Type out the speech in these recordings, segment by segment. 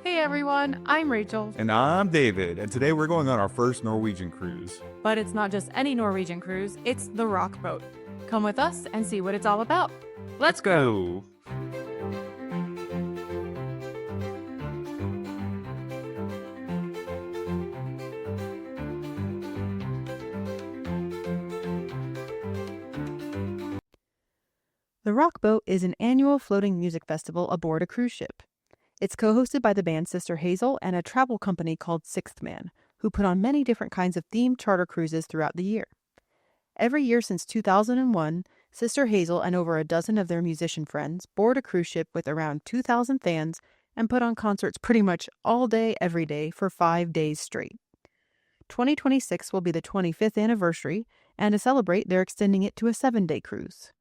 Hey everyone, I'm Rachel. And I'm David, and today we're going on our first Norwegian cruise. But it's not just any Norwegian cruise, it's the Rock Boat. Come with us and see what it's all about. Let's go! The Rock Boat is an annual floating music festival aboard a cruise ship. It's co-hosted by the band Sister Hazel and a travel company called Sixthman, who put on many different kinds of themed charter cruises throughout the year. Every year since 2001, Sister Hazel and over a dozen of their musician friends board a cruise ship with around 2,000 fans and put on concerts pretty much all day, every day for 5 days straight. 2026 will be the 25th anniversary, and to celebrate, they're extending it to a 7-day cruise.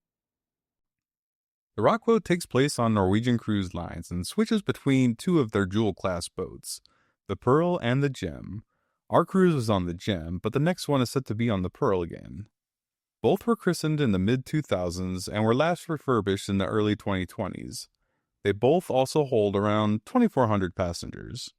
The Rock Boat takes place on Norwegian Cruise Lines and switches between two of their jewel-class boats, the Pearl and the Gem. Our cruise was on the Gem, but the next one is set to be on the Pearl again. Both were christened in the mid-2000s and were last refurbished in the early 2020s. They both also hold around 2,400 passengers.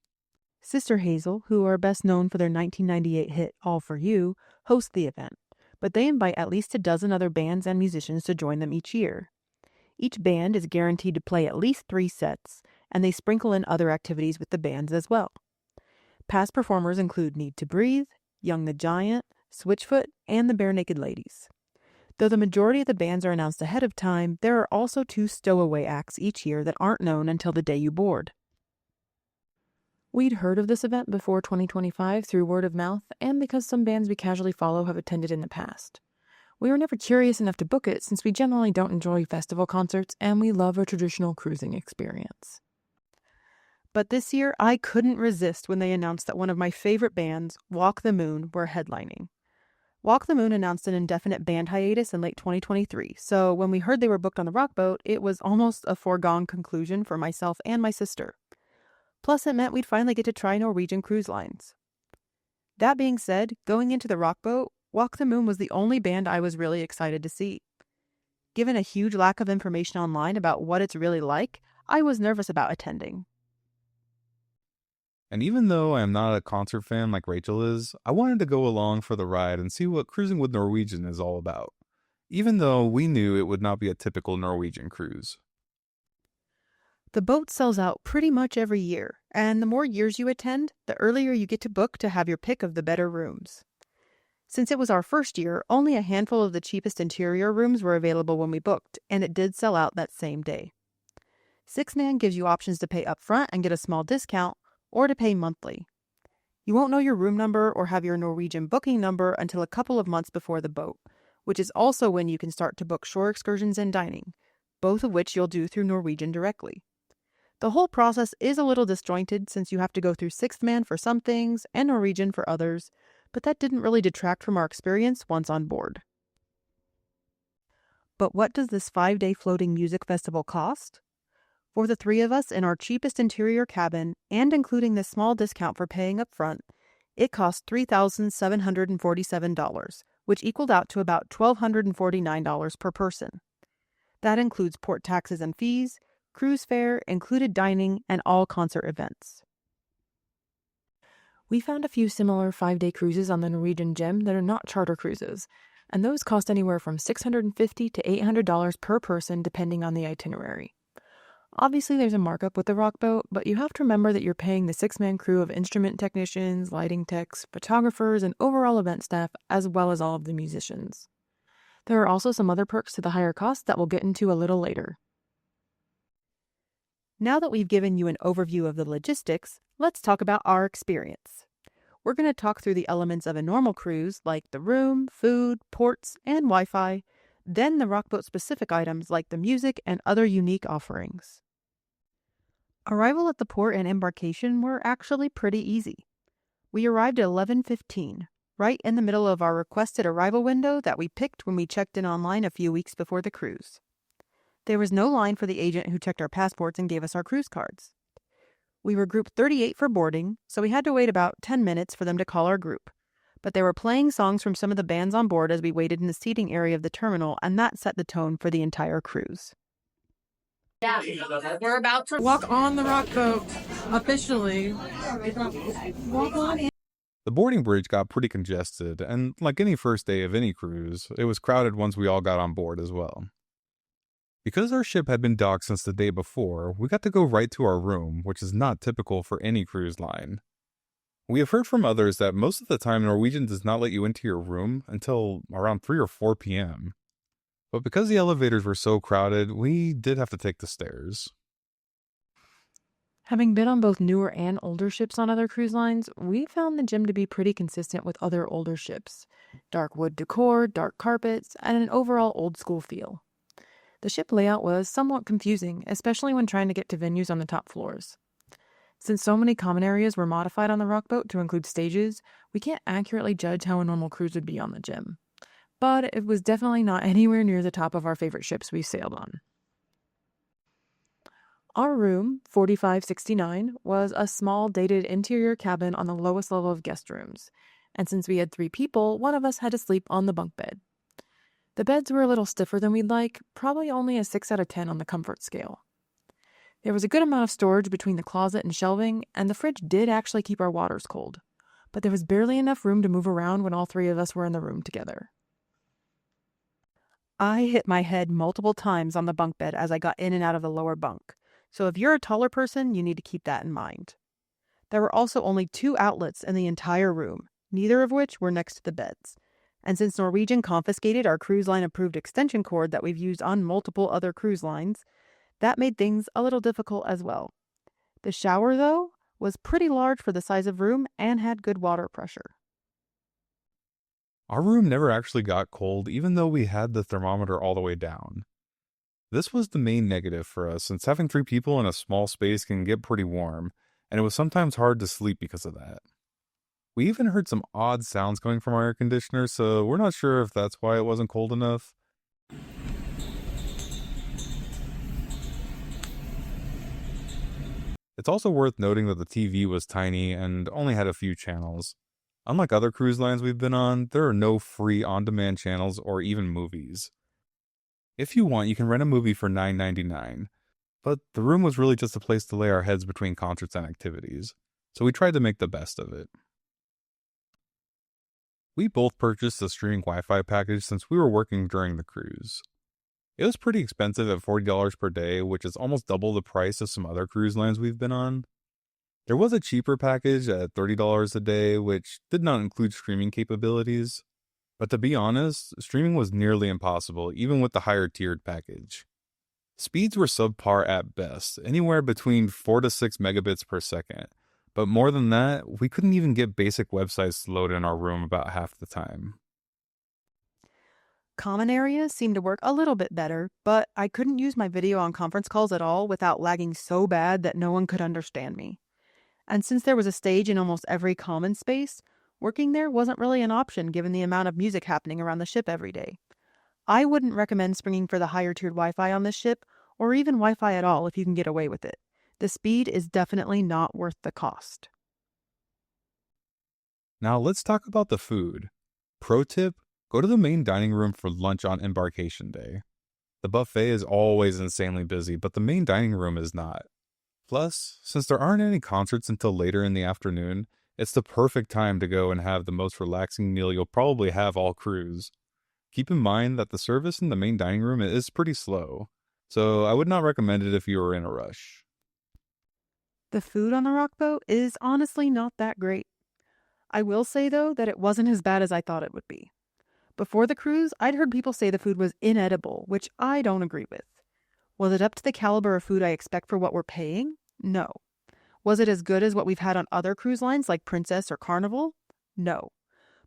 Sister Hazel, who are best known for their 1998 hit All For You, host the event, but they invite at least a dozen other bands and musicians to join them each year. Each band is guaranteed to play at least 3 sets, and they sprinkle in other activities with the bands as well. Past performers include Need to Breathe, Young the Giant, Switchfoot, and the Bare Naked Ladies. Though the majority of the bands are announced ahead of time, there are also 2 stowaway acts each year that aren't known until the day you board. We'd heard of this event before 2025 through word of mouth and because some bands we casually follow have attended in the past. We were never curious enough to book it since we generally don't enjoy festival concerts and we love a traditional cruising experience. But this year, I couldn't resist when they announced that one of my favorite bands, Walk the Moon, were headlining. Walk the Moon announced an indefinite band hiatus in late 2023, so when we heard they were booked on the Rock Boat, it was almost a foregone conclusion for myself and my sister. Plus, it meant we'd finally get to try Norwegian Cruise Lines. That being said, going into the Rock Boat, Walk the Moon was the only band I was really excited to see. Given a huge lack of information online about what it's really like, I was nervous about attending. And even though I am not a concert fan like Rachel is, I wanted to go along for the ride and see what cruising with Norwegian is all about, even though we knew it would not be a typical Norwegian cruise. The boat sells out pretty much every year, and the more years you attend, the earlier you get to book to have your pick of the better rooms. Since it was our first year, only a handful of the cheapest interior rooms were available when we booked, and it did sell out that same day. Sixman gives you options to pay upfront and get a small discount, or to pay monthly. You won't know your room number or have your Norwegian booking number until a couple of months before the boat, which is also when you can start to book shore excursions and dining, both of which you'll do through Norwegian directly. The whole process is a little disjointed since you have to go through Sixthman for some things and Norwegian for others, but that didn't really detract from our experience once on board. But what does this 5-day floating music festival cost? For the 3 of us in our cheapest interior cabin, and including the small discount for paying up front, it cost $3,747, which equaled out to about $1,249 per person. That includes port taxes and fees, cruise fare, included dining, and all concert events. We found a few similar 5-day cruises on the Norwegian Gem that are not charter cruises, and those cost anywhere from $650 to $800 per person depending on the itinerary. Obviously, there's a markup with the Rock Boat, but you have to remember that you're paying the 6-man crew of instrument technicians, lighting techs, photographers, and overall event staff, as well as all of the musicians. There are also some other perks to the higher cost that we'll get into a little later. Now that we've given you an overview of the logistics, let's talk about our experience. We're going to talk through the elements of a normal cruise like the room, food, ports, and Wi-Fi, then the Rock Boat specific items like the music and other unique offerings. Arrival at the port and embarkation were actually pretty easy. We arrived at 11:15, right in the middle of our requested arrival window that we picked when we checked in online a few weeks before the cruise. There was no line for the agent who checked our passports and gave us our cruise cards. We were group 38 for boarding, so we had to wait about 10 minutes for them to call our group. But they were playing songs from some of the bands on board as we waited in the seating area of the terminal, and that set the tone for the entire cruise. We're about to walk on the Rock Boat. Officially. The boarding bridge got pretty congested, and like any first day of any cruise, it was crowded once we all got on board as well. Because our ship had been docked since the day before, we got to go right to our room, which is not typical for any cruise line. We have heard from others that most of the time Norwegian does not let you into your room until around 3 or 4 p.m. But because the elevators were so crowded, we did have to take the stairs. Having been on both newer and older ships on other cruise lines, we found the gym to be pretty consistent with other older ships. Dark wood decor, dark carpets, and an overall old-school feel. The ship layout was somewhat confusing, especially when trying to get to venues on the top floors. Since so many common areas were modified on the Rockboat to include stages, we can't accurately judge how a normal cruise would be on the gym. But it was definitely not anywhere near the top of our favorite ships we sailed on. Our room, 4569, was a small, dated interior cabin on the lowest level of guest rooms, and since we had 3 people, one of us had to sleep on the bunk bed. The beds were a little stiffer than we'd like, probably only a 6 out of 10 on the comfort scale. There was a good amount of storage between the closet and shelving, and the fridge did actually keep our waters cold, but there was barely enough room to move around when all 3 of us were in the room together. I hit my head multiple times on the bunk bed as I got in and out of the lower bunk. So if you're a taller person, you need to keep that in mind. There were also only 2 outlets in the entire room, neither of which were next to the beds. And since Norwegian confiscated our cruise line approved extension cord that we've used on multiple other cruise lines, that made things a little difficult as well. The shower, though, was pretty large for the size of room and had good water pressure. Our room never actually got cold, even though we had the thermometer all the way down. This was the main negative for us, since having 3 people in a small space can get pretty warm, and it was sometimes hard to sleep because of that. We even heard some odd sounds coming from our air conditioner, so we're not sure if that's why it wasn't cold enough. It's also worth noting that the TV was tiny and only had a few channels. Unlike other cruise lines we've been on, there are no free on-demand channels or even movies. If you want, you can rent a movie for $9.99, but the room was really just a place to lay our heads between concerts and activities, so we tried to make the best of it. We both purchased a streaming Wi-Fi package since we were working during the cruise. It was pretty expensive at $40 per day, which is almost double the price of some other cruise lines we've been on. There was a cheaper package at $30 a day, which did not include streaming capabilities. But to be honest, streaming was nearly impossible, even with the higher tiered package. Speeds were subpar at best, anywhere between 4 to 6 megabits per second. But more than that, we couldn't even get basic websites to load in our room about half the time. Common areas seemed to work a little bit better, but I couldn't use my video on conference calls at all without lagging so bad that no one could understand me. And since there was a stage in almost every common space, working there wasn't really an option given the amount of music happening around the ship every day. I wouldn't recommend springing for the higher tiered Wi-Fi on this ship, or even Wi-Fi at all if you can get away with it. The speed is definitely not worth the cost. Now let's talk about the food. Pro tip, go to the main dining room for lunch on Embarkation Day. The buffet is always insanely busy, but the main dining room is not. Plus, since there aren't any concerts until later in the afternoon, it's the perfect time to go and have the most relaxing meal you'll probably have all cruise. Keep in mind that the service in the main dining room is pretty slow, so I would not recommend it if you were in a rush. The food on the Rockboat is honestly not that great. I will say, though, that it wasn't as bad as I thought it would be. Before the cruise, I'd heard people say the food was inedible, which I don't agree with. Was it up to the caliber of food I expect for what we're paying? No. Was it as good as what we've had on other cruise lines like Princess or Carnival? No.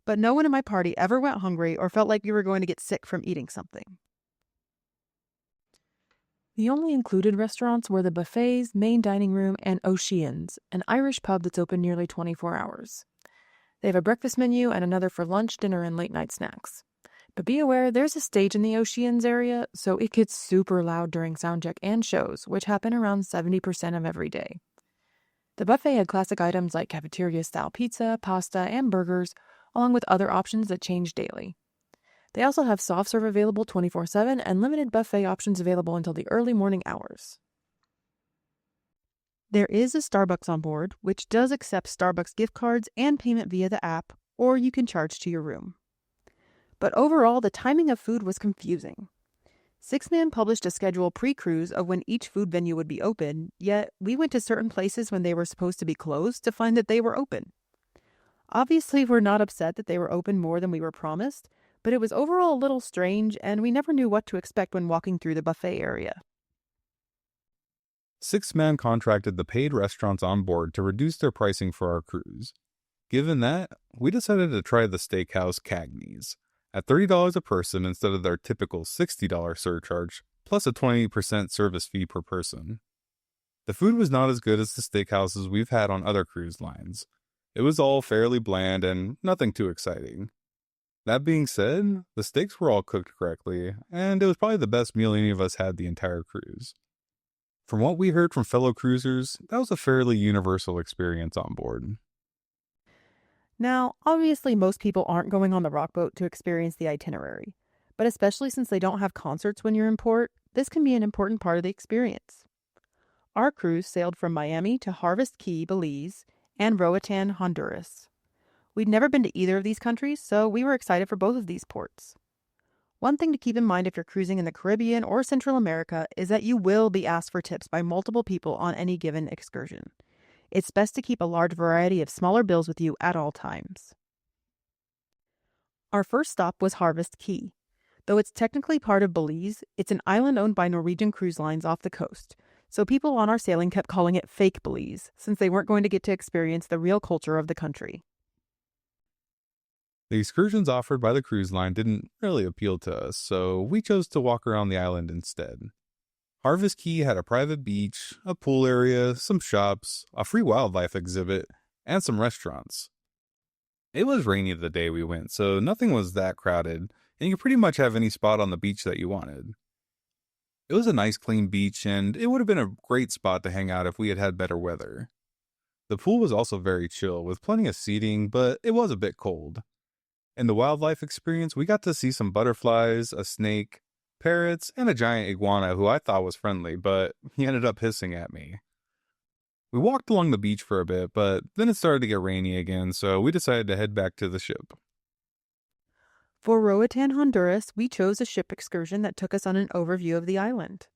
But no one in my party ever went hungry or felt like we were going to get sick from eating something. The only included restaurants were the buffets, main dining room, and Oceans, an Irish pub that's open nearly 24 hours. They have a breakfast menu and another for lunch, dinner, and late-night snacks. But be aware, there's a stage in the Oceans area, so it gets super loud during soundcheck and shows, which happen around 70% of every day. The buffet had classic items like cafeteria-style pizza, pasta, and burgers, along with other options that change daily. They also have soft serve available 24/7 and limited buffet options available until the early morning hours. There is a Starbucks on board, which does accept Starbucks gift cards and payment via the app, or you can charge to your room. But overall, the timing of food was confusing. Sixman published a schedule pre-cruise of when each food venue would be open, yet we went to certain places when they were supposed to be closed to find that they were open. Obviously, we're not upset that they were open more than we were promised, but it was overall a little strange, and we never knew what to expect when walking through the buffet area. Sixman contracted the paid restaurants on board to reduce their pricing for our cruise. Given that, we decided to try the steakhouse Cagney's at $30 a person instead of their typical $60 surcharge, plus a 20% service fee per person. The food was not as good as the steakhouses we've had on other cruise lines. It was all fairly bland and nothing too exciting. That being said, the steaks were all cooked correctly, and it was probably the best meal any of us had the entire cruise. From what we heard from fellow cruisers, that was a fairly universal experience on board. Now, obviously, most people aren't going on the rockboat to experience the itinerary, but especially since they don't have concerts when you're in port, this can be an important part of the experience. Our cruise sailed from Miami to Harvest Caye, Belize, and Roatan, Honduras. We'd never been to either of these countries, so we were excited for both of these ports. One thing to keep in mind if you're cruising in the Caribbean or Central America is that you will be asked for tips by multiple people on any given excursion. It's best to keep a large variety of smaller bills with you at all times. Our first stop was Harvest Caye. Though it's technically part of Belize, it's an island owned by Norwegian Cruise Lines off the coast, so people on our sailing kept calling it fake Belize, since they weren't going to get to experience the real culture of the country. The excursions offered by the cruise line didn't really appeal to us, so we chose to walk around the island instead. Harvest Caye had a private beach, a pool area, some shops, a free wildlife exhibit, and some restaurants. It was rainy the day we went, so nothing was that crowded, and you could pretty much have any spot on the beach that you wanted. It was a nice clean beach, and it would have been a great spot to hang out if we had had better weather. The pool was also very chill, with plenty of seating, but it was a bit cold. In the wildlife experience, we got to see some butterflies, a snake, parrots, and a giant iguana who I thought was friendly, but he ended up hissing at me. We walked along the beach for a bit, but then it started to get rainy again, so we decided to head back to the ship. For Roatan, Honduras, we chose a ship excursion that took us on an overview of the island.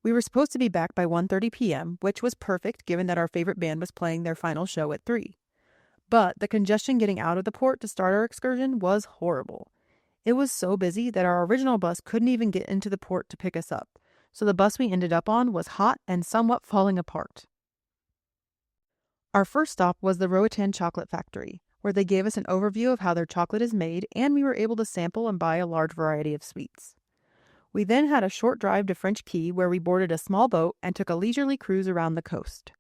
We were supposed to be back by 1:30 p.m., which was perfect given that our favorite band was playing their final show at 3. But the congestion getting out of the port to start our excursion was horrible. It was so busy that our original bus couldn't even get into the port to pick us up, so the bus we ended up on was hot and somewhat falling apart. Our first stop was the Roatan Chocolate Factory, where they gave us an overview of how their chocolate is made, and we were able to sample and buy a large variety of sweets. We then had a short drive to French Caye, where we boarded a small boat and took a leisurely cruise around the coast.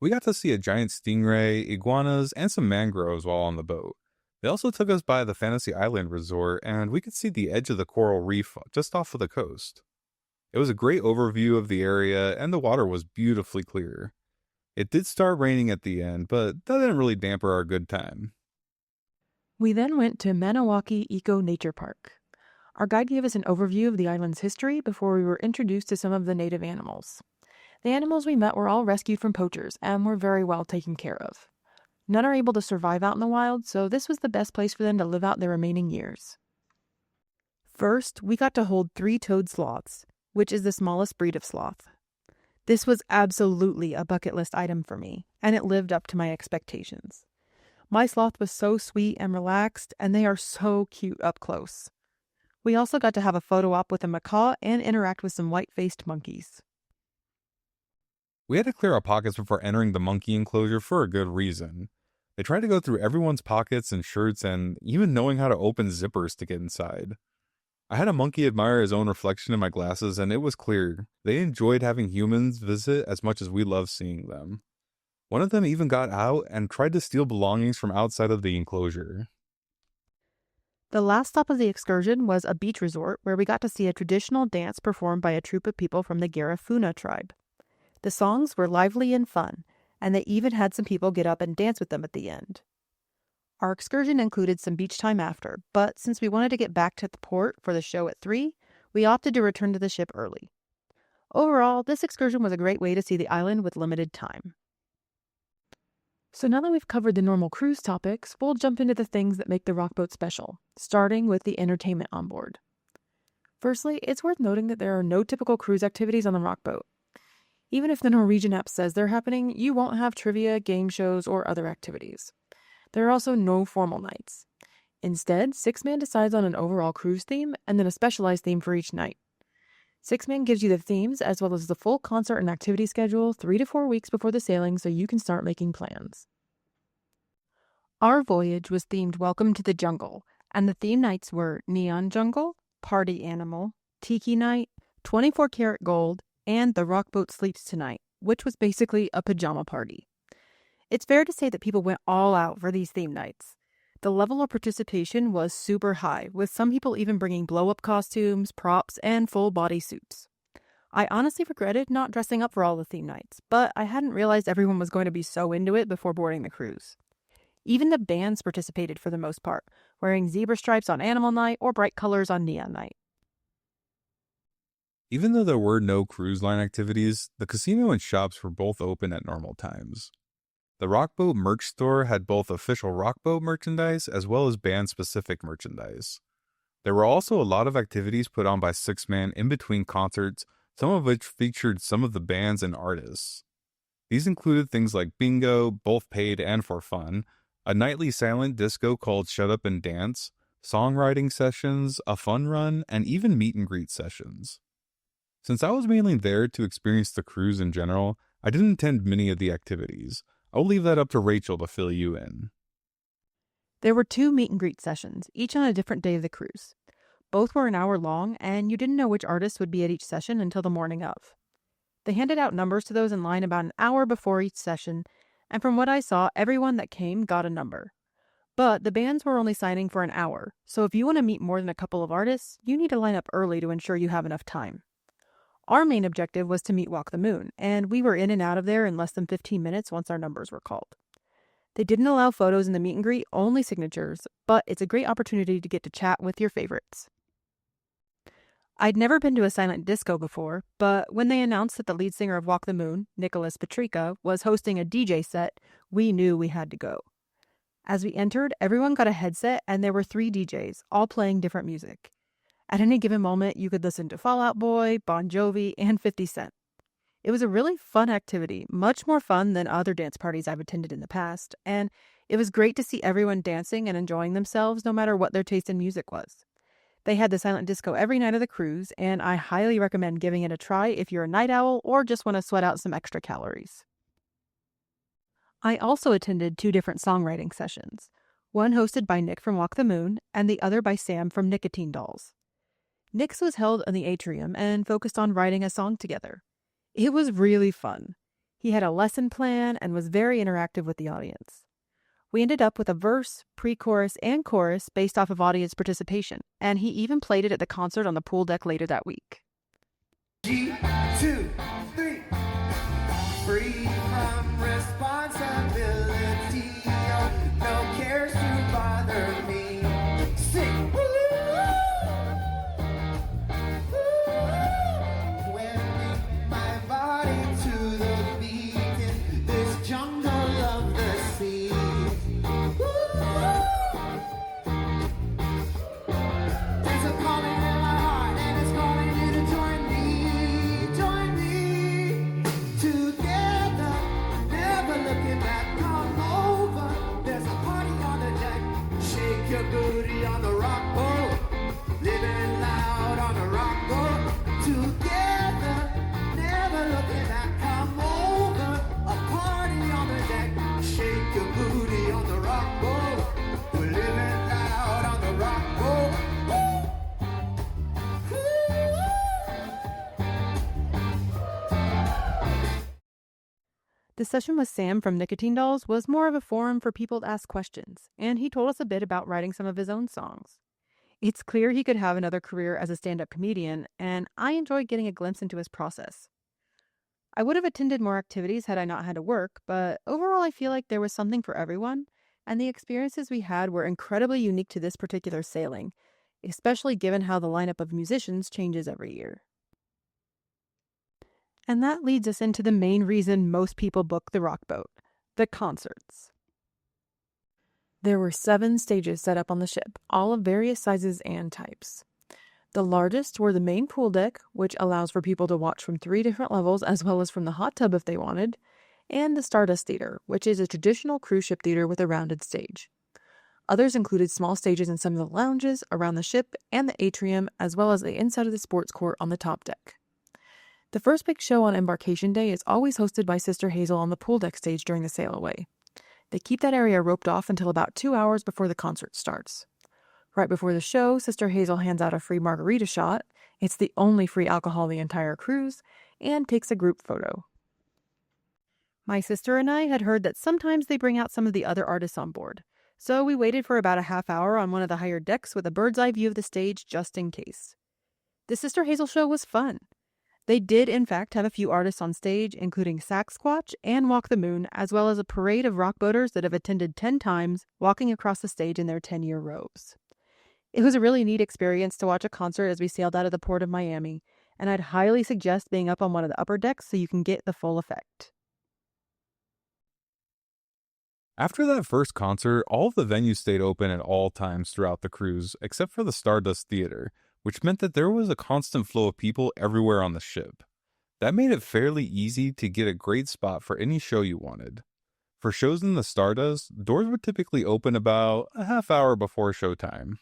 We got to see a giant stingray, iguanas, and some mangroves while on the boat. They also took us by the Fantasy Island Resort, and we could see the edge of the coral reef just off of the coast. It was a great overview of the area, and the water was beautifully clear. It did start raining at the end, but that didn't really dampen our good time. We then went to Maniwaki Eco Nature Park. Our guide gave us an overview of the island's history before we were introduced to some of the native animals. The animals we met were all rescued from poachers and were very well taken care of. None are able to survive out in the wild, so this was the best place for them to live out their remaining years. First, we got to hold 3-toed sloths, which is the smallest breed of sloth. This was absolutely a bucket list item for me, and it lived up to my expectations. My sloth was so sweet and relaxed, and they are so cute up close. We also got to have a photo op with a macaw and interact with some white-faced monkeys. We had to clear our pockets before entering the monkey enclosure for a good reason. They tried to go through everyone's pockets and shirts and even knowing how to open zippers to get inside. I had a monkey admire his own reflection in my glasses, and it was clear they enjoyed having humans visit as much as we loved seeing them. One of them even got out and tried to steal belongings from outside of the enclosure. The last stop of the excursion was a beach resort where we got to see a traditional dance performed by a troupe of people from the Garifuna tribe. The songs were lively and fun, and they even had some people get up and dance with them at the end. Our excursion included some beach time after, but since we wanted to get back to the port for the show at 3, we opted to return to the ship early. Overall, this excursion was a great way to see the island with limited time. So now that we've covered the normal cruise topics, we'll jump into the things that make the rockboat special, starting with the entertainment on board. Firstly, it's worth noting that there are no typical cruise activities on the rockboat. Even if the Norwegian app says they're happening, you won't have trivia, game shows, or other activities. There are also no formal nights. Instead, Sixman decides on an overall cruise theme and then a specialized theme for each night. Sixman gives you the themes as well as the full concert and activity schedule 3 to 4 weeks before the sailing so you can start making plans. Our voyage was themed Welcome to the Jungle, and the theme nights were Neon Jungle, Party Animal, Tiki Night, 24 Karat Gold, and The Rockboat Sleeps Tonight, which was basically a pajama party. It's fair to say that people went all out for these theme nights. The level of participation was super high, with some people even bringing blow-up costumes, props, and full body suits. I honestly regretted not dressing up for all the theme nights, but I hadn't realized everyone was going to be so into it before boarding the cruise. Even the bands participated for the most part, wearing zebra stripes on Animal Night or bright colors on Neon Night. Even though there were no cruise line activities, the casino and shops were both open at normal times. The Rockboat merch store had both official Rockboat merchandise as well as band-specific merchandise. There were also a lot of activities put on by Sixman in between concerts, some of which featured some of the bands and artists. These included things like bingo, both paid and for fun, a nightly silent disco called Shut Up and Dance, songwriting sessions, a fun run, and even meet and greet sessions. Since I was mainly there to experience the cruise in general, I didn't attend many of the activities. I'll leave that up to Rachel to fill you in. There were 2 meet and greet sessions, each on a different day of the cruise. Both were an hour long, and you didn't know which artists would be at each session until the morning of. They handed out numbers to those in line about an hour before each session, and from what I saw, everyone that came got a number. But the bands were only signing for an hour, so if you want to meet more than a couple of artists, you need to line up early to ensure you have enough time. Our main objective was to meet Walk the Moon, and we were in and out of there in less than 15 minutes once our numbers were called. They didn't allow photos in the meet and greet, only signatures, but it's a great opportunity to get to chat with your favorites. I'd never been to a silent disco before, but when they announced that the lead singer of Walk the Moon, Nicholas Petrika, was hosting a DJ set, we knew we had to go. As we entered, everyone got a headset and there were 3 DJs, all playing different music. At any given moment, you could listen to Fall Out Boy, Bon Jovi, and 50 Cent. It was a really fun activity, much more fun than other dance parties I've attended in the past, and it was great to see everyone dancing and enjoying themselves no matter what their taste in music was. They had the silent disco every night of the cruise, and I highly recommend giving it a try if you're a night owl or just want to sweat out some extra calories. I also attended 2 different songwriting sessions, one hosted by Nick from Walk the Moon and the other by Sam from Nicotine Dolls. Nick's was held in the atrium and focused on writing a song together. It was really fun. He had a lesson plan and was very interactive with the audience. We ended up with a verse, pre-chorus, and chorus based off of audience participation, and he even played it at the concert on the pool deck later that week. G, 2, 3. Free from responsibility. No cares to bother me. Sing. Your booty on the rock boat, living loud on the rock boat, together, never looking back. Come over, a party on the deck. Shake your booty on the rock boat. We're living loud on the rock boat. The session with Sam from Nicotine Dolls was more of a forum for people to ask questions, and he told us a bit about writing some of his own songs. It's clear he could have another career as a stand-up comedian, and I enjoyed getting a glimpse into his process. I would have attended more activities had I not had to work, but overall I feel like there was something for everyone, and the experiences we had were incredibly unique to this particular sailing, especially given how the lineup of musicians changes every year. And that leads us into the main reason most people book the Rock Boat, the concerts. There were 7 stages set up on the ship, all of various sizes and types. The largest were the main pool deck, which allows for people to watch from 3 different levels as well as from the hot tub if they wanted, and the Stardust Theater, which is a traditional cruise ship theater with a rounded stage. Others included small stages in some of the lounges, around the ship, and the atrium, as well as the inside of the sports court on the top deck. The first big show on Embarkation Day is always hosted by Sister Hazel on the pool deck stage during the sail away. They keep that area roped off until about 2 hours before the concert starts. Right before the show, Sister Hazel hands out a free margarita shot. It's the only free alcohol the entire cruise, and takes a group photo. My sister and I had heard that sometimes they bring out some of the other artists on board, so we waited for about a half hour on one of the higher decks with a bird's eye view of the stage just in case. The Sister Hazel show was fun. They did, in fact, have a few artists on stage, including Sasquatch and Walk the Moon, as well as a parade of rock boaters that have attended 10 times, walking across the stage in their 10-year robes. It was a really neat experience to watch a concert as we sailed out of the port of Miami, and I'd highly suggest being up on one of the upper decks so you can get the full effect. After that first concert, all of the venues stayed open at all times throughout the cruise, except for the Stardust Theater, which meant that there was a constant flow of people everywhere on the ship. That made it fairly easy to get a great spot for any show you wanted. For shows in the Stardust, doors would typically open about a half hour before showtime.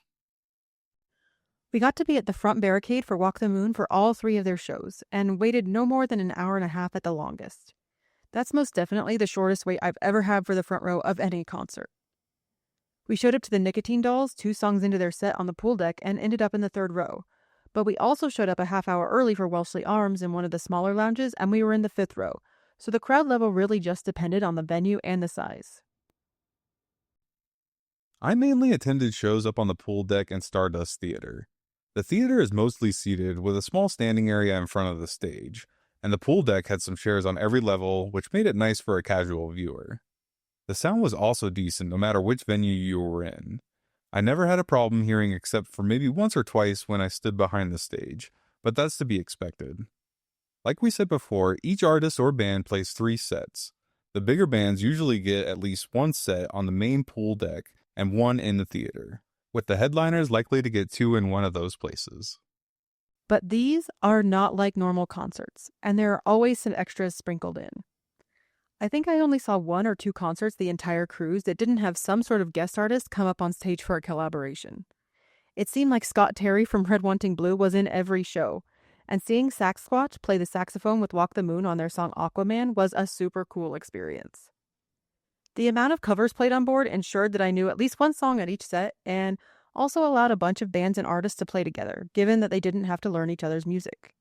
We got to be at the front barricade for Walk the Moon for all 3 of their shows, and waited no more than an hour and a half at the longest. That's most definitely the shortest wait I've ever had for the front row of any concert. We showed up to the Nicotine Dolls 2 songs into their set on the pool deck and ended up in the 3rd row. But we also showed up a half hour early for Wellesley Arms in one of the smaller lounges, and we were in the 5th row, so the crowd level really just depended on the venue and the size. I mainly attended shows up on the pool deck and Stardust Theater. The theater is mostly seated with a small standing area in front of the stage, and the pool deck had some chairs on every level, which made it nice for a casual viewer. The sound was also decent no matter which venue you were in. I never had a problem hearing except for maybe once or twice when I stood behind the stage, but that's to be expected. Like we said before, each artist or band plays 3 sets. The bigger bands usually get at least 1 set on the main pool deck and 1 in the theater, with the headliners likely to get 2 in one of those places. But these are not like normal concerts, and there are always some extras sprinkled in. I think I only saw 1 or 2 concerts the entire cruise that didn't have some sort of guest artist come up on stage for a collaboration. It seemed like Scott Terry from Red Wanting Blue was in every show, and seeing Sasquatch play the saxophone with Walk the Moon on their song Aquaman was a super cool experience. The amount of covers played on board ensured that I knew at least 1 song at each set, and also allowed a bunch of bands and artists to play together, given that they didn't have to learn each other's music.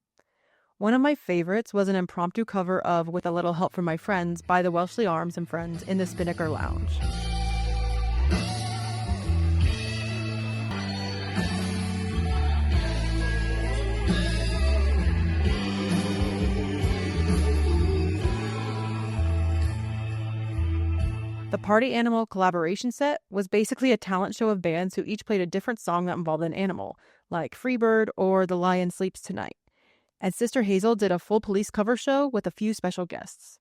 One of my favorites was an impromptu cover of With a Little Help from My Friends by the Wellesley Arms and Friends in the Spinnaker Lounge. The Party Animal collaboration set was basically a talent show of bands who each played a different song that involved an animal, like Freebird or The Lion Sleeps Tonight. And Sister Hazel did a full Police cover show with a few special guests.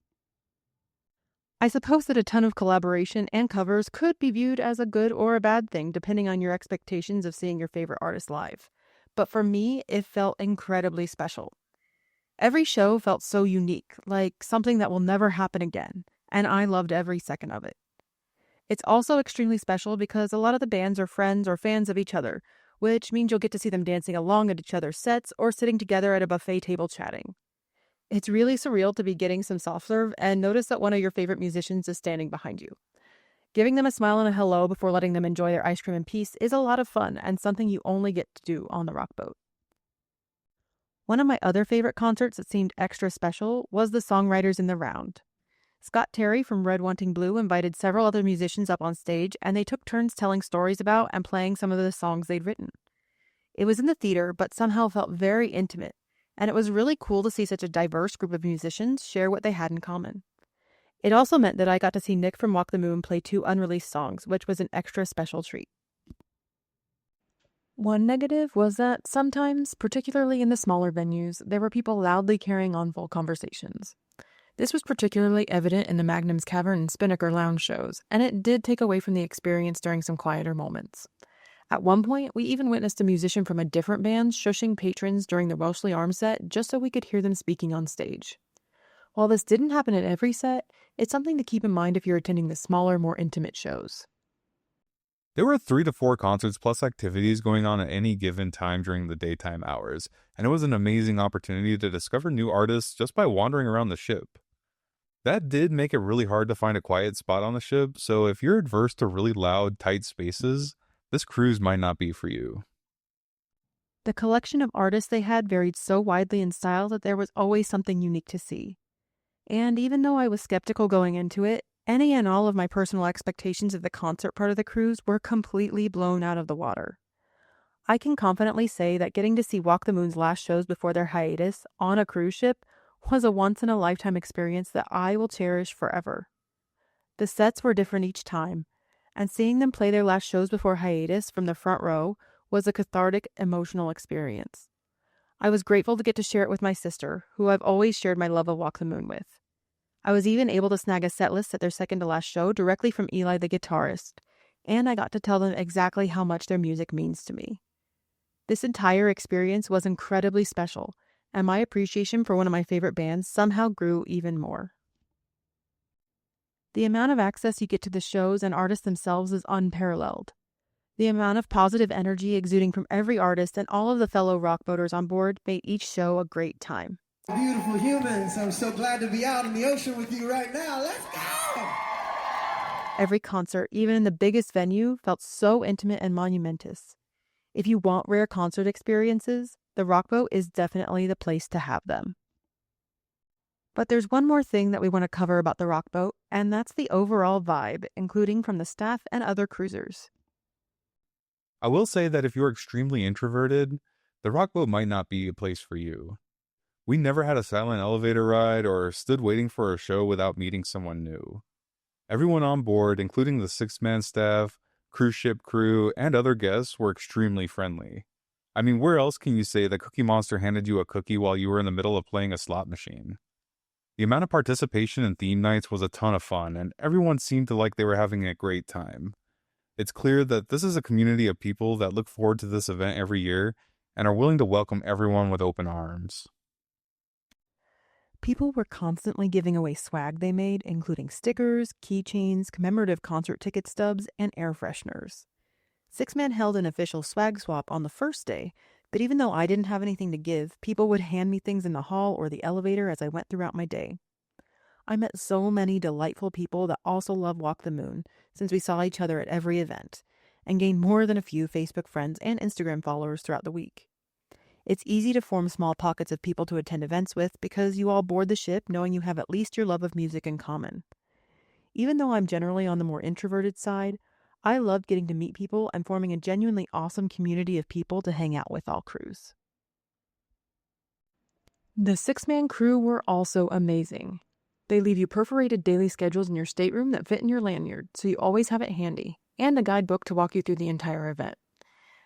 I suppose that a ton of collaboration and covers could be viewed as a good or a bad thing depending on your expectations of seeing your favorite artist live. But for me, it felt incredibly special. Every show felt so unique, like something that will never happen again, and I loved every second of it. It's also extremely special because a lot of the bands are friends or fans of each other, which means you'll get to see them dancing along at each other's sets or sitting together at a buffet table chatting. It's really surreal to be getting some soft serve and notice that one of your favorite musicians is standing behind you. Giving them a smile and a hello before letting them enjoy their ice cream in peace is a lot of fun and something you only get to do on the Rock Boat. One of my other favorite concerts that seemed extra special was the Songwriters in the Round. Scott Terry from Red Wanting Blue invited several other musicians up on stage, and they took turns telling stories about and playing some of the songs they'd written. It was in the theater, but somehow felt very intimate, and it was really cool to see such a diverse group of musicians share what they had in common. It also meant that I got to see Nick from Walk the Moon play 2 unreleased songs, which was an extra special treat. One negative was that sometimes, particularly in the smaller venues, there were people loudly carrying on full conversations. This was particularly evident in the Magnum's Cavern and Spinnaker Lounge shows, and it did take away from the experience during some quieter moments. At one point, we even witnessed a musician from a different band shushing patrons during the Welshly Arm set just so we could hear them speaking on stage. While this didn't happen at every set, it's something to keep in mind if you're attending the smaller, more intimate shows. There were 3 to 4 concerts plus activities going on at any given time during the daytime hours, and it was an amazing opportunity to discover new artists just by wandering around the ship. That did make it really hard to find a quiet spot on the ship, so if you're adverse to really loud, tight spaces, this cruise might not be for you. The collection of artists they had varied so widely in style that there was always something unique to see. And even though I was skeptical going into it, any and all of my personal expectations of the concert part of the cruise were completely blown out of the water. I can confidently say that getting to see Walk the Moon's last shows before their hiatus on a cruise ship was a once-in-a-lifetime experience that I will cherish forever. The sets were different each time, and seeing them play their last shows before hiatus from the front row was a cathartic, emotional experience. I was grateful to get to share it with my sister, who I've always shared my love of Walk the Moon with. I was even able to snag a set list at their second-to-last show directly from Eli the guitarist, and I got to tell them exactly how much their music means to me. This entire experience was incredibly special, and my appreciation for one of my favorite bands somehow grew even more. The amount of access you get to the shows and artists themselves is unparalleled. The amount of positive energy exuding from every artist and all of the fellow rock boaters on board made each show a great time. Beautiful humans, I'm so glad to be out in the ocean with you right now. Let's go! Every concert, even in the biggest venue, felt so intimate and monumentous. If you want rare concert experiences, the Rock Boat is definitely the place to have them. But there's one more thing that we want to cover about the Rock Boat, and that's the overall vibe, including from the staff and other cruisers. I will say that if you're extremely introverted, the Rock Boat might not be a place for you. We never had a silent elevator ride or stood waiting for a show without meeting someone new. Everyone on board, including the Sixman staff, cruise ship crew, and other guests, were extremely friendly. I mean, where else can you say the Cookie Monster handed you a cookie while you were in the middle of playing a slot machine? The amount of participation in theme nights was a ton of fun, and everyone seemed to like they were having a great time. It's clear that this is a community of people that look forward to this event every year and are willing to welcome everyone with open arms. People were constantly giving away swag they made, including stickers, keychains, commemorative concert ticket stubs, and air fresheners. Sixman held an official swag swap on the first day, but even though I didn't have anything to give, people would hand me things in the hall or the elevator as I went throughout my day. I met so many delightful people that also love Walk the Moon, since we saw each other at every event, and gained more than a few Facebook friends and Instagram followers throughout the week. It's easy to form small pockets of people to attend events with because you all board the ship knowing you have at least your love of music in common. Even though I'm generally on the more introverted side, I loved getting to meet people and forming a genuinely awesome community of people to hang out with all cruise. The Six-man crew were also amazing. They leave you perforated daily schedules in your stateroom that fit in your lanyard, so you always have it handy, and a guidebook to walk you through the entire event.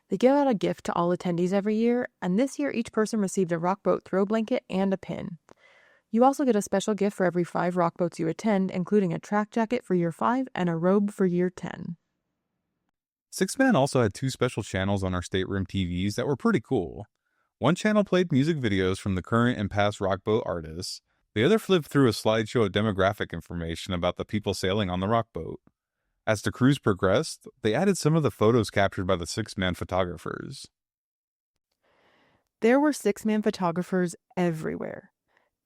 They give out a gift to all attendees every year, and this year each person received a Rock Boat throw blanket and a pin. You also get a special gift for every 5 rock boats you attend, including a track jacket for year 5 and a robe for year 10. Sixman also had 2 special channels on our stateroom TVs that were pretty cool. One channel played music videos from the current and past rock boat artists. The other flipped through a slideshow of demographic information about the people sailing on the rock boat. As the cruise progressed, they added some of the photos captured by the Sixman photographers. There were Sixman photographers everywhere.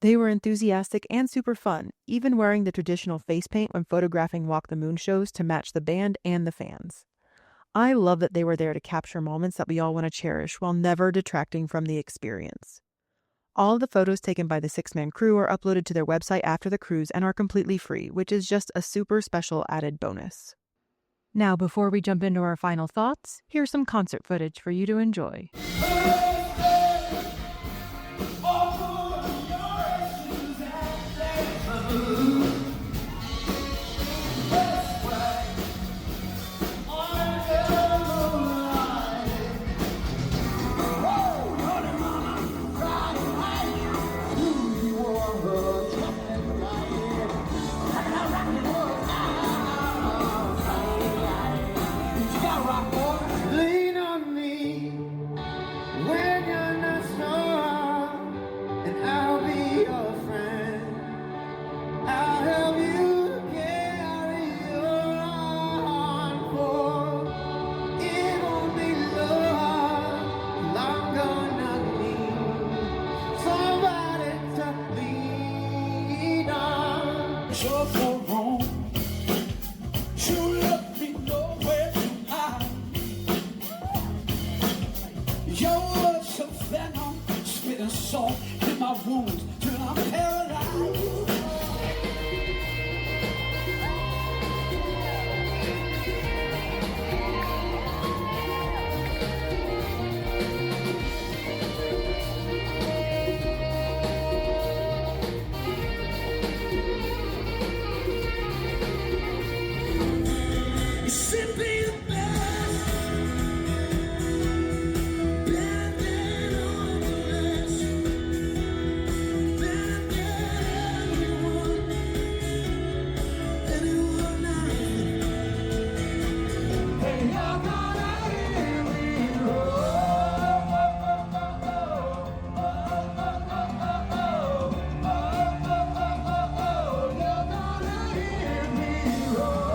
They were enthusiastic and super fun, even wearing the traditional face paint when photographing Walk the Moon shows to match the band and the fans. I love that they were there to capture moments that we all want to cherish while never detracting from the experience. All of the photos taken by the Six-man crew are uploaded to their website after the cruise and are completely free, which is just a super special added bonus. Now, before we jump into our final thoughts, here's some concert footage for you to enjoy. So for wrong, you left me nowhere to hide. Your words of venom, spitting salt in my wounds till I'm paralyzed. Simply the best, better than all the rest, better than anyone Hey, you're gonna hear me roar. You're gonna hear me roar.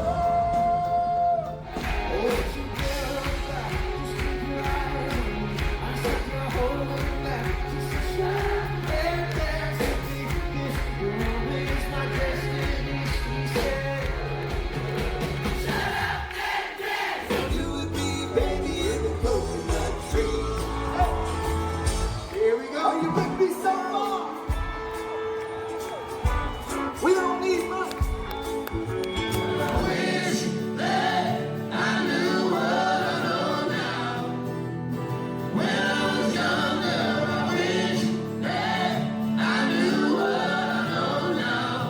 Here we go, you make me so far. We don't need much. I wish that I knew what I know now. When I was younger, I wish that I knew what I know now.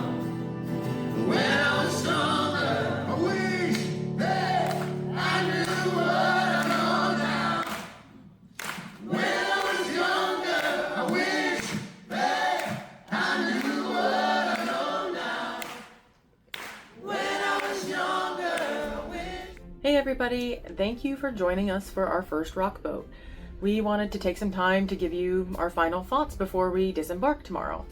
When I was stronger, I wish that I knew what I know now. When I was younger, I wish that I knew what I know now. When I was younger, I wish. Hey everybody, thank you for joining us for our first rock boat. We wanted to take some time to give you our final thoughts before we disembark tomorrow.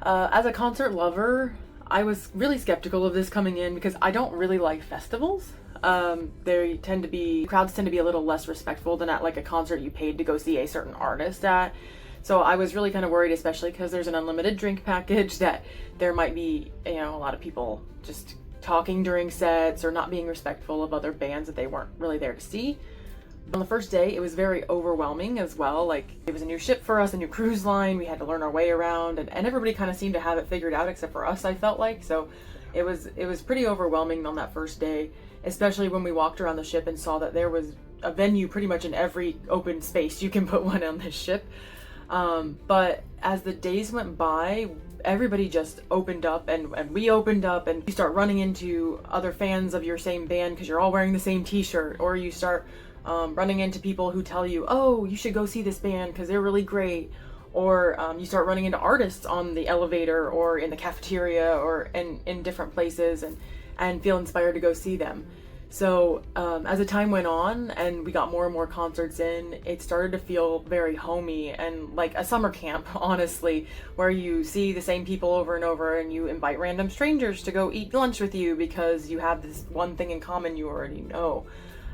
As a concert lover, I was really skeptical of this coming in because I don't really like festivals. Crowds tend to be a little less respectful than at like a concert you paid to go see a certain artist at. So I was really kind of worried, especially because there's an unlimited drink package, that there might be, a lot of people just talking during sets or not being respectful of other bands that they weren't really there to see. On the first day, it was very overwhelming as well. Like, it was a new ship for us, a new cruise line. We had to learn our way around, and everybody kind of seemed to have it figured out except for us, I felt like. So it was pretty overwhelming on that first day, especially when we walked around the ship and saw that there was a venue pretty much in every open space you can put one on this ship. But as the days went by, everybody just opened up and we opened up, and you start running into other fans of your same band because you're all wearing the same t-shirt, or you start running into people who tell you, oh, you should go see this band because they're really great, or you start running into artists on the elevator or in the cafeteria or in different places, and feel inspired to go see them. So as the time went on and we got more and more concerts in, it started to feel very homey and like a summer camp, honestly, where you see the same people over and over and you invite random strangers to go eat lunch with you because you have this one thing in common you already know.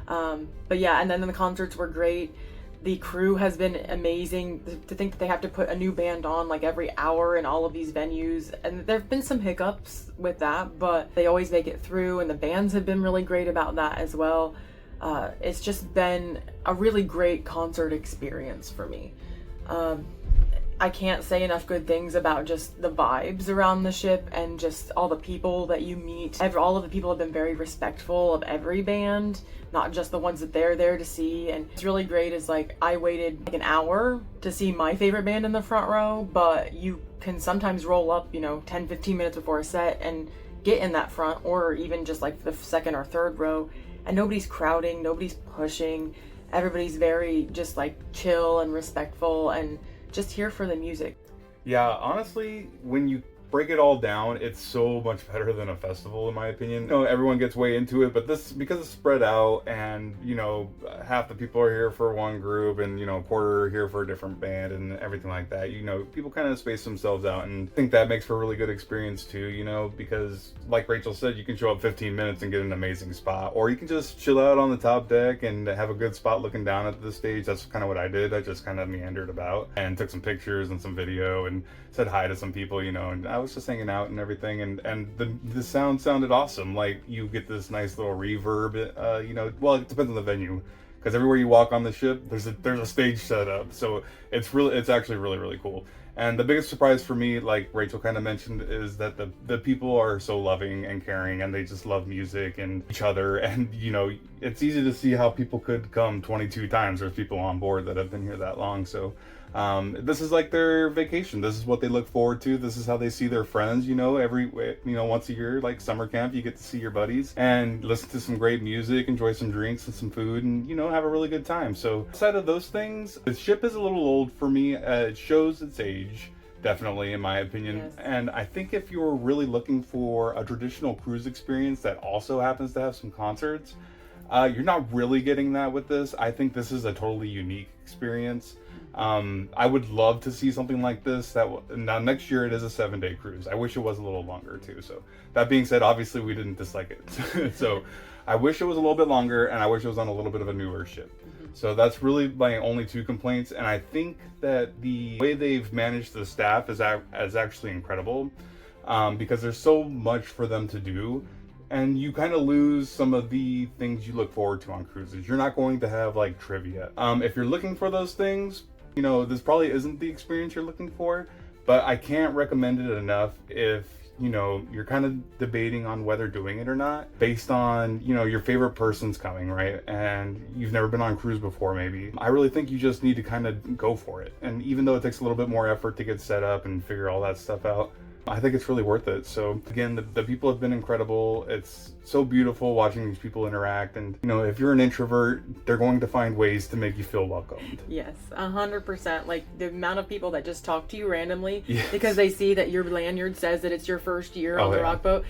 But yeah, and then the concerts were great. The crew has been amazing. To think that they have to put a new band on like every hour in all of these venues, and there have been some hiccups with that, but they always make it through, and the bands have been really great about that as well. It's just been a really great concert experience for me. I can't say enough good things about just the vibes around the ship and just all the people that you meet. All of the people have been very respectful of every band, not just the ones that they're there to see. And it's really great is like, I waited like an hour to see my favorite band in the front row, but you can sometimes roll up, 10-15 minutes before a set and get in that front, or even just like the second or third row, and nobody's crowding, nobody's pushing. Everybody's very just like chill and respectful and just here for the music. Yeah, honestly, when you break it all down, it's so much better than a festival, in my opinion. Everyone gets way into it, but this, because it's spread out, and half the people are here for one group, and a quarter are here for a different band, and everything like that. People kind of space themselves out, and I think that makes for a really good experience too. Because like Rachel said, you can show up 15 minutes and get an amazing spot, or you can just chill out on the top deck and have a good spot looking down at the stage. That's kind of what I did. I just kind of meandered about and took some pictures and some video and said hi to some people, and I was just hanging out and everything, and the sound sounded awesome. Like, you get this nice little reverb, you know, well, it depends on the venue, because everywhere you walk on the ship, there's a stage set up, so it's actually really, really cool. And the biggest surprise for me, like Rachel kind of mentioned, is that the people are so loving and caring, and they just love music and each other. And, you know, it's easy to see how people could come 22 times. There's people on board that have been here that long. So this is like their vacation. This is what they look forward to. This is how they see their friends, you know, once a year, like summer camp, you get to see your buddies and listen to some great music, enjoy some drinks and some food, and, you know, have a really good time. So outside of those things, the ship is a little old for me. It shows its age, definitely, in my opinion. Yes. And I think if you're really looking for a traditional cruise experience that also happens to have some concerts, you're not really getting that with this. I think this is a totally unique experience. I would love to see something like this. Now next year it is a 7-day cruise. I wish it was a little longer too. So that being said, obviously we didn't dislike it. So I wish it was a little bit longer, and I wish it was on a little bit of a newer ship. So that's really my only 2 complaints. And I think that the way they've managed the staff is actually incredible, because there's so much for them to do. And you kind of lose some of the things you look forward to on cruises. You're not going to have like trivia. If you're looking for those things, you know, this probably isn't the experience you're looking for, but I can't recommend it enough if, you know, you're kind of debating on whether doing it or not based on, you know, your favorite person's coming, right? And you've never been on a cruise before, maybe. I really think you just need to kind of go for it. And even though it takes a little bit more effort to get set up and figure all that stuff out, I think it's really worth it. So again, the people have been incredible. It's so beautiful watching these people interact. And, you know, if you're an introvert, they're going to find ways to make you feel welcomed. Yes, 100%. Like the amount of people that just talk to you randomly Yes. because they see that your lanyard says that it's your first year on the rock boat.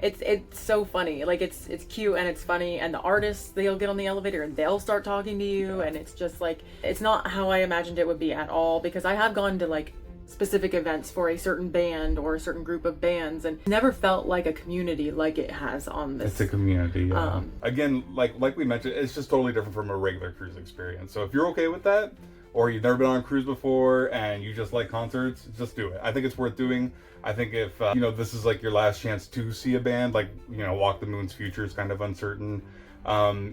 It's so funny. Like it's cute and it's funny, and the artists, they'll get on the elevator and they'll start talking to you, and it's just like, it's not how I imagined it would be at all, because I have gone to like specific events for a certain band or a certain group of bands, and never felt like a community like it has on this. It's a community. Yeah. Again, like we mentioned, it's just totally different from a regular cruise experience. So if you're okay with that, or you've never been on a cruise before and you just like concerts, just do it. I think it's worth doing. I think if you know, this is like your last chance to see a band, like, you know, Walk the Moon's future is kind of uncertain.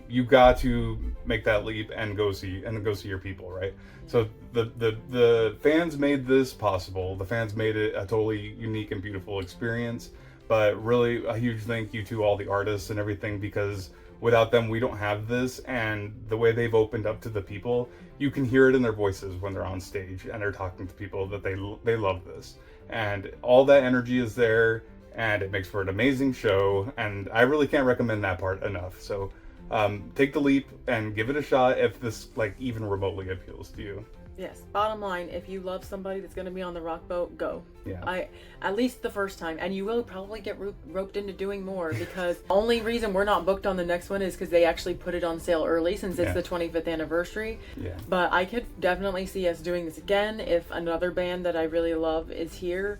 You've got to make that leap and go see your people, right? So the fans made this possible. The fans made it a totally unique and beautiful experience. But really, a huge thank you to all the artists and everything, because without them, we don't have this. And the way they've opened up to the people, you can hear it in their voices when they're on stage and they're talking to people that they love this, and all that energy is there. And it makes for an amazing show, and I really can't recommend that part enough. So take the leap and give it a shot if this like even remotely appeals to you. Yes, bottom line, if you love somebody that's going to be on the rock boat, go. Yeah. At least the first time, and you will probably get roped into doing more, because the only reason we're not booked on the next one is because they actually put it on sale early, since it's the 25th anniversary. Yeah. But I could definitely see us doing this again if another band that I really love is here.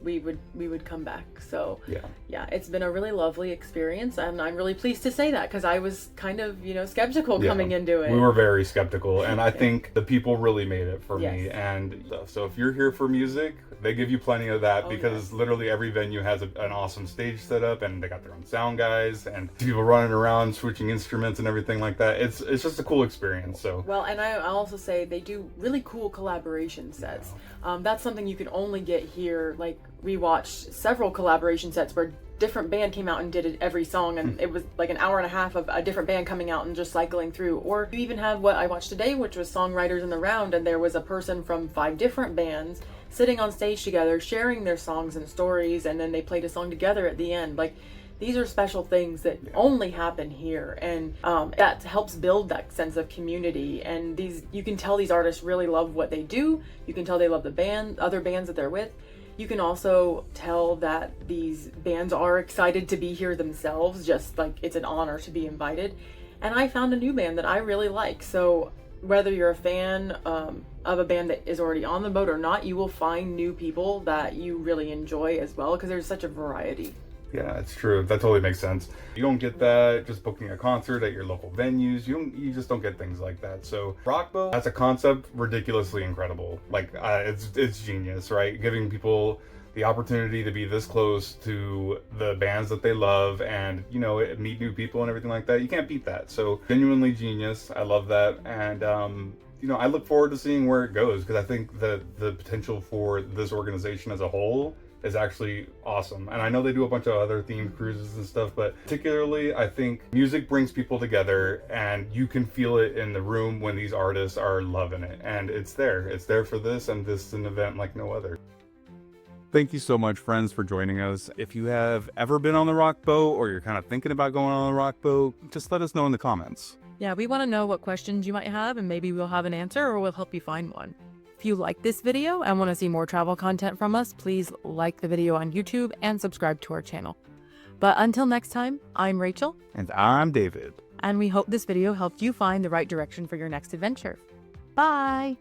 We would come back. So yeah, it's been a really lovely experience, and I'm really pleased to say that, because I was kind of, you know, skeptical coming into it. We were very skeptical, and I think the people really made it for Yes. me. And so if you're here for music, they give you plenty of that, because literally every venue has an awesome stage set up, and they got their own sound guys and people running around switching instruments and everything like that. It's just a cool experience. So well, and I'll also say they do really cool collaboration sets. That's something you can only get here. Like, we watched several collaboration sets where different band came out and did every song, and it was like an hour and a half of a different band coming out and just cycling through. Or you even have what I watched today, which was Songwriters in the Round, and there was a person from 5 different bands sitting on stage together, sharing their songs and stories, and then they played a song together at the end. Like, these are special things that only happen here, and that helps build that sense of community. And you can tell these artists really love what they do. You can tell they love the other bands that they're with. You can also tell that these bands are excited to be here themselves, just like it's an honor to be invited. And I found a new band that I really like. So whether you're a fan of a band that is already on the boat or not, you will find new people that you really enjoy as well, because there's such a variety. yeah, it's true. That totally makes sense. You don't get that just booking a concert at your local venues. You just don't get things like that. So Rockboat, as a concept, ridiculously incredible. Like it's genius, right? Giving people the opportunity to be this close to the bands that they love and, you know, meet new people and everything like that. You can't beat that. So genuinely genius. I love that. And, you know, I look forward to seeing where it goes, because I think that the potential for this organization as a whole is actually awesome. And I know they do a bunch of other themed cruises and stuff, but particularly I think music brings people together, and you can feel it in the room when these artists are loving it. And it's there for this, and this is an event like no other. Thank you so much, friends, for joining us. If you have ever been on the rock boat, or you're kind of thinking about going on a rock boat, just let us know in the comments. Yeah, we want to know what questions you might have, and maybe we'll have an answer or we'll help you find one. If you like this video and want to see more travel content from us, please like the video on YouTube and subscribe to our channel. But until next time, I'm Rachel. And I'm David. And we hope this video helped you find the right direction for your next adventure. Bye!